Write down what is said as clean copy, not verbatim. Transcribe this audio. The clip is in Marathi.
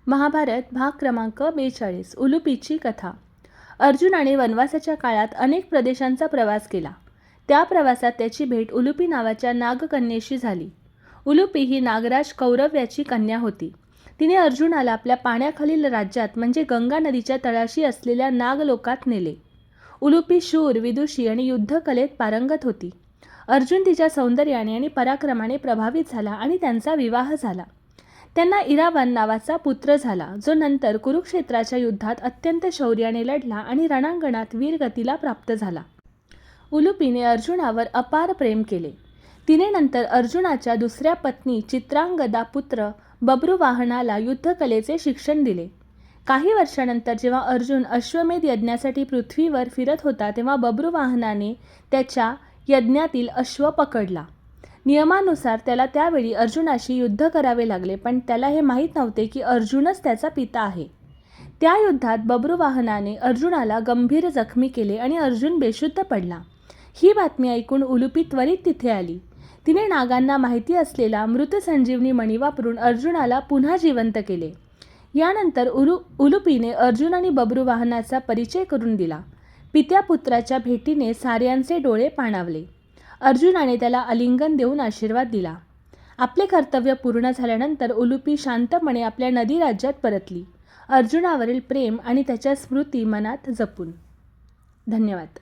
महाभारत भाग क्रमांक 42 उलुपीची कथा। अर्जुनाने वनवासाच्या काळात अनेक प्रदेशांचा प्रवास केला। त्या प्रवासात त्याची भेट उलुपी नावाच्या नागकन्येशी झाली। उलुपी ही नागराज कौरव्याची कन्या होती। तिने अर्जुनाला आपल्या पाण्याखालील राज्यात म्हणजे गंगा नदीच्या तळाशी असलेल्या नागलोकात नेले। उलुपी शूर, विदुषी आणि युद्धकलेत पारंगत होती। अर्जुन तिच्या सौंदर्याने आणि पराक्रमाने प्रभावित झाला आणि त्यांचा विवाह झाला। त्यांना इरावन नावाचा पुत्र झाला, जो नंतर कुरुक्षेत्राच्या युद्धात अत्यंत शौर्याने लढला आणि रणांगणात वीरगतीला प्राप्त झाला। उलुपीने अर्जुनावर अपार प्रेम केले। तिने नंतर अर्जुनाच्या दुसऱ्या पत्नी चित्रांगदा पुत्र बब्रुवाहनाला युद्धकलेचे शिक्षण दिले। काही वर्षानंतर जेव्हा अर्जुन अश्वमेध यज्ञासाठी पृथ्वीवर फिरत होता, तेव्हा बब्रुवाहनाने त्याच्या यज्ञातील अश्व पकडला। नियमानुसार त्याला त्यावेळी अर्जुनाशी युद्ध करावे लागले, पण त्याला हे माहीत नव्हते की अर्जुनच त्याचा पिता आहे। त्या युद्धात बब्रुवाहनाने अर्जुनाला गंभीर जखमी केले आणि अर्जुन बेशुद्ध पडला। ही बातमी ऐकून उलुपी त्वरित तिथे आली। तिने नागांना माहिती असलेला मृत संजीवनी मणी वापरून अर्जुनाला पुन्हा जिवंत केले। यानंतर उलुपीने अर्जुन आणि बब्रुवाहनाचा परिचय करून दिला। पित्या पुत्राच्या भेटीने साऱ्यांचे डोळे पाणावले। अर्जुनाने त्याला आलिंगन देऊन आशीर्वाद दिला। आपले कर्तव्य पूर्ण झाल्यानंतर उलुपी शांतपणे आपल्या नदी राज्यात परतली, अर्जुनावरील प्रेम आणि त्याच्या स्मृती मनात जपून। धन्यवाद।